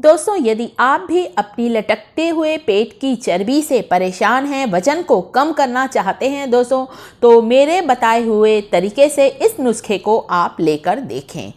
दोस्तों, यदि आप भी अपनी लटकते हुए पेट की चर्बी से परेशान हैं, वजन को कम करना चाहते हैं दोस्तों, तो मेरे बताए हुए तरीके से इस नुस्खे को आप लेकर देखें।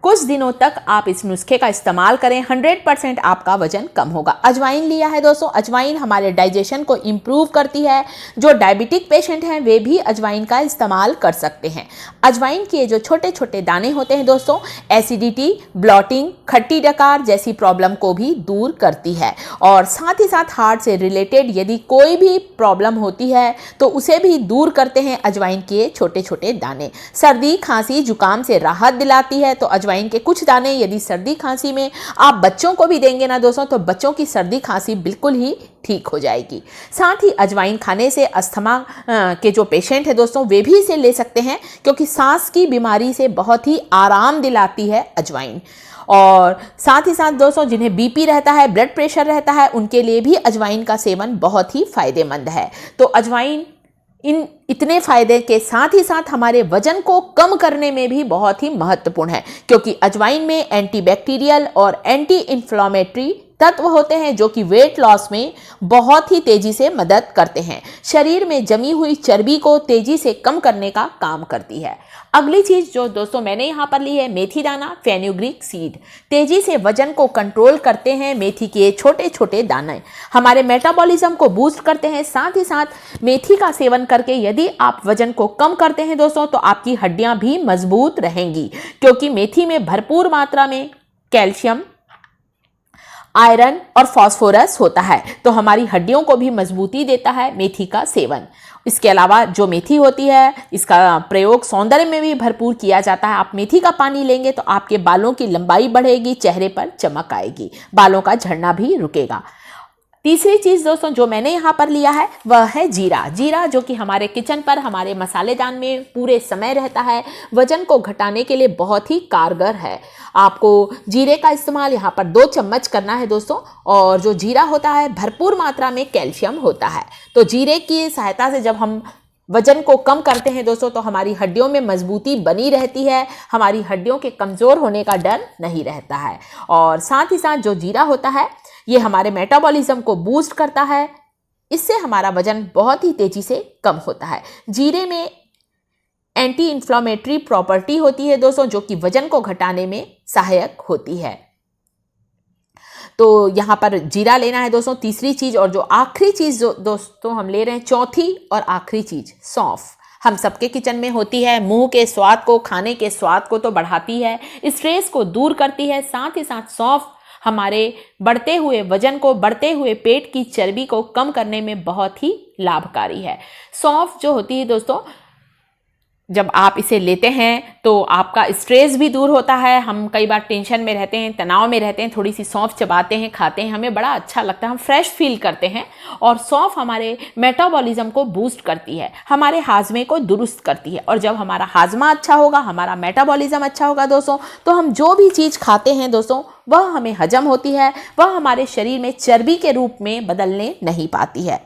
कुछ दिनों तक आप इस नुस्खे का इस्तेमाल करें, 100% आपका वजन कम होगा। अजवाइन लिया है दोस्तों, अजवाइन हमारे डाइजेशन को इम्प्रूव करती है। जो डायबिटिक पेशेंट हैं वे भी अजवाइन का इस्तेमाल कर सकते हैं। अजवाइन के जो छोटे छोटे दाने होते हैं दोस्तों, एसिडिटी, ब्लॉटिंग, खट्टी डकार जैसी प्रॉब्लम को भी दूर करती है। और साथ ही साथ हार्ट से रिलेटेड यदि कोई भी प्रॉब्लम होती है तो उसे भी दूर करते हैं अजवाइन के छोटे छोटे दाने। सर्दी, खांसी, जुकाम से राहत दिलाती है। तो अजवाइन के कुछ दाने यदि सर्दी खांसी में आप बच्चों को भी देंगे ना दोस्तों, तो बच्चों की सर्दी खांसी बिल्कुल ही ठीक हो जाएगी। साथ ही अजवाइन खाने से अस्थमा के जो पेशेंट है दोस्तों, वे भी इसे ले सकते हैं, क्योंकि सांस की बीमारी से बहुत ही आराम दिलाती है अजवाइन। और साथ ही साथ दोस्तों, जिन्हें बीपी रहता है, ब्लड प्रेशर रहता है, उनके लिए भी अजवाइन का सेवन बहुत ही फायदेमंद है। तो अजवाइन इन इतने फायदे के साथ ही साथ हमारे वजन को कम करने में भी बहुत ही महत्वपूर्ण है, क्योंकि अजवाइन में एंटीबैक्टीरियल और एंटी इन्फ्लामेटरी तत्व होते हैं जो कि वेट लॉस में बहुत ही तेजी से मदद करते हैं। शरीर में जमी हुई चर्बी को तेजी से कम करने का काम करती है। अगली चीज जो दोस्तों मैंने यहाँ पर ली है, मेथी दाना, फेनुग्रीक सीड। तेजी से वजन को कंट्रोल करते हैं मेथी के छोटे छोटे दाने, हमारे मेटाबॉलिज्म को बूस्ट करते हैं। साथ ही साथ मेथी का सेवन करके यदि आप वजन को कम करते हैं दोस्तों, तो आपकी हड्डियां भी मजबूत रहेंगी, क्योंकि मेथी में भरपूर मात्रा में कैल्शियम, आयरन और फास्फोरस होता है। तो हमारी हड्डियों को भी मजबूती देता है मेथी का सेवन। इसके अलावा जो मेथी होती है, इसका प्रयोग सौंदर्य में भी भरपूर किया जाता है। आप मेथी का पानी लेंगे तो आपके बालों की लंबाई बढ़ेगी, चेहरे पर चमक आएगी, बालों का झड़ना भी रुकेगा। तीसरी चीज दोस्तों जो मैंने यहाँ पर लिया है वह है जीरा। जीरा जो कि हमारे किचन पर, हमारे मसालेदान में पूरे समय रहता है, वजन को घटाने के लिए बहुत ही कारगर है। आपको जीरे का इस्तेमाल यहाँ पर 2 चम्मच करना है दोस्तों। और जो जीरा होता है भरपूर मात्रा में कैल्शियम होता है। तो जीरे की सहायता से जब हम वजन को कम करते हैं दोस्तों, तो हमारी हड्डियों में मजबूती बनी रहती है, हमारी हड्डियों के कमज़ोर होने का डर नहीं रहता है। और साथ ही साथ जो जीरा होता है ये हमारे मेटाबॉलिज्म को बूस्ट करता है, इससे हमारा वजन बहुत ही तेजी से कम होता है। जीरे में एंटी इन्फ्लामेटरी प्रॉपर्टी होती है दोस्तों, जो कि वजन को घटाने में सहायक होती है। तो यहाँ पर जीरा लेना है दोस्तों, तीसरी चीज। और जो आखिरी चीज जो दोस्तों हम ले रहे हैं, चौथी और आखिरी चीज, सौंफ। हम सबके किचन में होती है, मुंह के स्वाद को, खाने के स्वाद को तो बढ़ाती है, स्ट्रेस को दूर करती है। साथ ही साथ सौंफ हमारे बढ़ते हुए वजन को, बढ़ते हुए पेट की चर्बी को कम करने में बहुत ही लाभकारी है। सौंफ जो होती है दोस्तों, जब आप इसे लेते हैं तो आपका स्ट्रेस भी दूर होता है। हम कई बार टेंशन में रहते हैं, तनाव में रहते हैं, थोड़ी सी सौंफ चबाते हैं, खाते हैं, हमें बड़ा अच्छा लगता है, हम फ्रेश फील करते हैं। और सौंफ हमारे मेटाबॉलिज्म को बूस्ट करती है, हमारे हाजमे को दुरुस्त करती है। और जब हमारा हाजमा अच्छा होगा, हमारा मेटाबॉलिज्म अच्छा होगा दोस्तों, तो हम जो भी चीज़ खाते हैं दोस्तों वह हमें हजम होती है, वह हमारे शरीर में चर्बी के रूप में बदलने नहीं पाती है।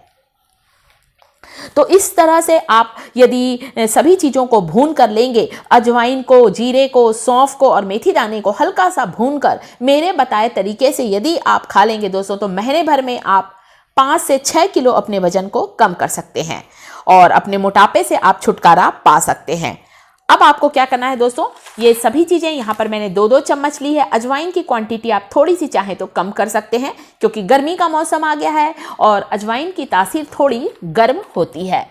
तो इस तरह से आप यदि सभी चीज़ों को भून कर लेंगे, अजवाइन को, जीरे को, सौंफ को और मेथी दाने को हल्का सा भून कर मेरे बताए तरीके से यदि आप खा लेंगे दोस्तों, तो महीने भर में आप 5 से 6 किलो अपने वजन को कम कर सकते हैं और अपने मोटापे से आप छुटकारा पा सकते हैं। अब आपको क्या करना है दोस्तों, ये सभी चीज़ें यहाँ पर मैंने 2-2 चम्मच ली है। अजवाइन की क्वांटिटी आप थोड़ी सी चाहें तो कम कर सकते हैं, क्योंकि गर्मी का मौसम आ गया है और अजवाइन की तासीर थोड़ी गर्म होती है।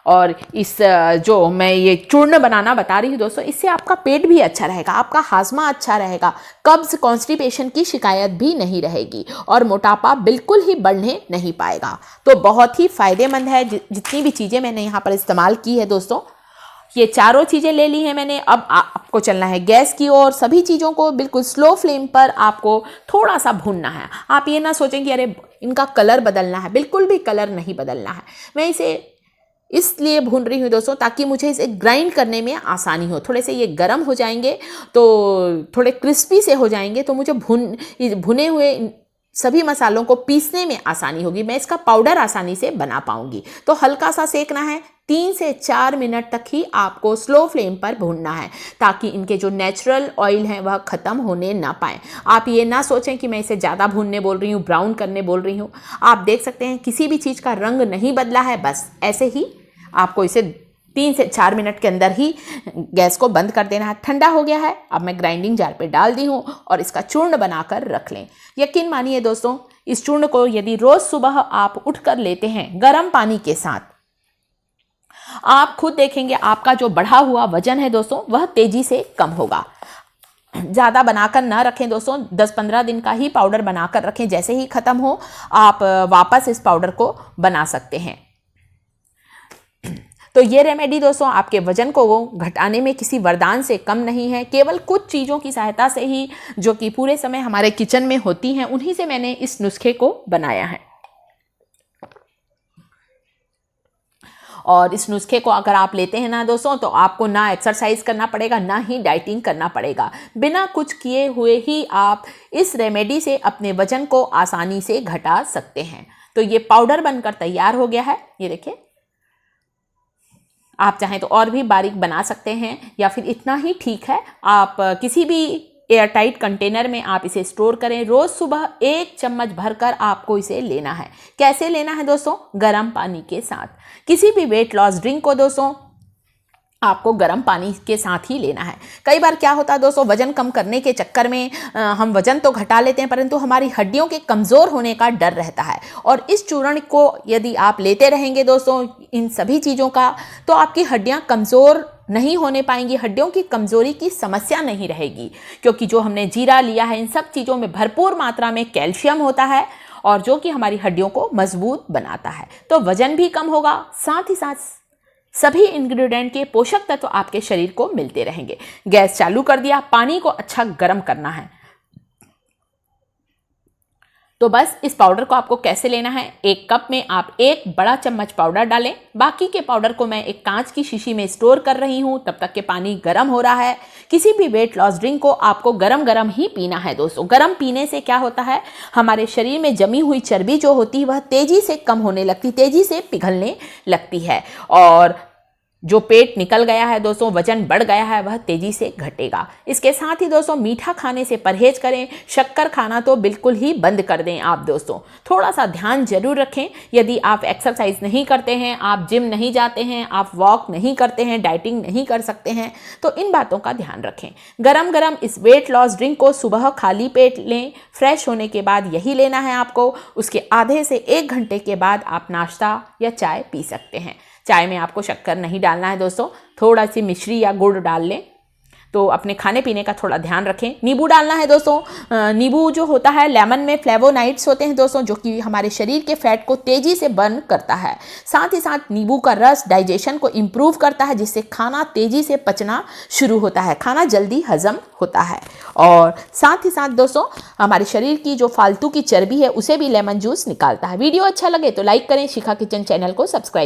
और इस जो मैं ये चूर्ण बनाना बता रही हूँ दोस्तों, इससे आपका पेट भी अच्छा रहेगा, आपका हाजमा अच्छा रहेगा, कब्ज, कॉन्स्टिपेशन की शिकायत भी नहीं रहेगी और मोटापा बिल्कुल ही बढ़ने नहीं पाएगा। तो बहुत ही फायदेमंद है। जितनी भी चीज़ें मैंने यहाँ पर इस्तेमाल की है दोस्तों, ये चारों चीज़ें ले ली हैं मैंने। अब आपको चलना है गैस की ओर। सभी चीज़ों को बिल्कुल स्लो फ्लेम पर आपको थोड़ा सा भूनना है। आप ये ना सोचें कि अरे इनका कलर बदलना है, बिल्कुल भी कलर नहीं बदलना है। मैं इसे इसलिए भून रही हूँ दोस्तों ताकि मुझे इसे ग्राइंड करने में आसानी हो। थोड़े से ये गर्म हो जाएंगे तो थोड़े क्रिस्पी से हो जाएंगे, तो मुझे भुने हुए सभी मसालों को पीसने में आसानी होगी, मैं इसका पाउडर आसानी से बना पाऊंगी। तो हल्का सा सेकना है, 3 से 4 मिनट तक ही आपको स्लो फ्लेम पर भूनना है, ताकि इनके जो नेचुरल ऑयल हैं वह ख़त्म होने ना पाए। आप ये ना सोचें कि मैं इसे ज़्यादा भूनने बोल रही हूँ, ब्राउन करने बोल रही हूँ। आप देख सकते हैं किसी भी चीज़ का रंग नहीं बदला है, बस ऐसे ही आपको इसे 3 से 4 मिनट के अंदर ही गैस को बंद कर देना है। ठंडा हो गया है, अब मैं ग्राइंडिंग जार पे डाल दी हूँ और इसका चूर्ण बनाकर रख लें। यकीन मानिए दोस्तों, इस चूर्ण को यदि रोज़ सुबह आप उठकर लेते हैं गर्म पानी के साथ, आप खुद देखेंगे आपका जो बढ़ा हुआ वजन है दोस्तों वह तेजी से कम होगा। ज़्यादा बनाकर ना रखें दोस्तों, 10-15 दिन का ही पाउडर बनाकर रखें। जैसे ही ख़त्म हो आप वापस इस पाउडर को बना सकते हैं। तो ये रेमेडी दोस्तों आपके वजन को घटाने में किसी वरदान से कम नहीं है। केवल कुछ चीज़ों की सहायता से ही, जो कि पूरे समय हमारे किचन में होती हैं, उन्हीं से मैंने इस नुस्खे को बनाया है। और इस नुस्खे को अगर आप लेते हैं ना दोस्तों, तो आपको ना एक्सरसाइज करना पड़ेगा, ना ही डाइटिंग करना पड़ेगा। बिना कुछ किए हुए ही आप इस रेमेडी से अपने वजन को आसानी से घटा सकते हैं। तो ये पाउडर बनकर तैयार हो गया है, ये देखिए। आप चाहें तो और भी बारीक बना सकते हैं, या फिर इतना ही ठीक है। आप किसी भी एयरटाइट कंटेनर में आप इसे स्टोर करें। रोज़ सुबह 1 चम्मच भरकर आपको इसे लेना है। कैसे लेना है दोस्तों? गर्म पानी के साथ। किसी भी वेट लॉस ड्रिंक को दोस्तों आपको गर्म पानी के साथ ही लेना है। कई बार क्या होता है दोस्तों, वजन कम करने के चक्कर में हम वजन तो घटा लेते हैं, परंतु हमारी हड्डियों के कमज़ोर होने का डर रहता है। और इस चूर्ण को यदि आप लेते रहेंगे दोस्तों, इन सभी चीज़ों का, तो आपकी हड्डियाँ कमज़ोर नहीं होने पाएंगी। हड्डियों की कमज़ोरी की समस्या नहीं रहेगी, क्योंकि जो हमने जीरा लिया है, इन सब चीज़ों में भरपूर मात्रा में कैल्शियम होता है, और जो कि हमारी हड्डियों को मजबूत बनाता है। तो वजन भी कम होगा, साथ ही साथ सभी इंग्रेडिएंट के पोषक तत्व आपके शरीर को मिलते रहेंगे। गैस चालू कर दिया, पानी को अच्छा गर्म करना है। तो बस इस पाउडर को आपको कैसे लेना है, 1 कप में आप 1 बड़ा चम्मच पाउडर डालें। बाकी के पाउडर को मैं एक कांच की शीशी में स्टोर कर रही हूँ, तब तक के पानी गर्म हो रहा है। किसी भी वेट लॉस ड्रिंक को आपको गरम गरम ही पीना है दोस्तों। गरम पीने से क्या होता है, हमारे शरीर में जमी हुई चर्बी जो होती है वह तेजी से कम होने लगती, तेजी से पिघलने लगती है, और जो पेट निकल गया है दोस्तों, वजन बढ़ गया है, वह तेजी से घटेगा। इसके साथ ही दोस्तों मीठा खाने से परहेज करें। शक्कर खाना तो बिल्कुल ही बंद कर दें आप दोस्तों। थोड़ा सा ध्यान जरूर रखें। यदि आप एक्सरसाइज नहीं करते हैं, आप जिम नहीं जाते हैं, आप वॉक नहीं करते हैं, डाइटिंग नहीं कर सकते हैं, तो इन बातों का ध्यान रखें। गरम गरम इस वेट लॉस ड्रिंक को सुबह खाली पेट लें। फ्रेश होने के बाद यही लेना है आपको। उसके आधे से 1 घंटे के बाद आप नाश्ता या चाय पी सकते हैं। चाय में आपको शक्कर नहीं डालना है दोस्तों, थोड़ा सी मिश्री या गुड़ डाल लें। तो अपने खाने पीने का थोड़ा ध्यान रखें। नींबू डालना है दोस्तों। नींबू जो होता है, लेमन में फ्लेवोनाइड्स होते हैं दोस्तों, जो कि हमारे शरीर के फैट को तेज़ी से बर्न करता है। साथ ही साथ नींबू का रस डाइजेशन को इम्प्रूव करता है, जिससे खाना तेज़ी से पचना शुरू होता है, खाना जल्दी हजम होता है। और साथ ही साथ दोस्तों हमारे शरीर की जो फालतू की चर्बी है उसे भी लेमन जूस निकालता है। वीडियो अच्छा लगे तो लाइक करें, शिखा किचन चैनल को सब्सक्राइब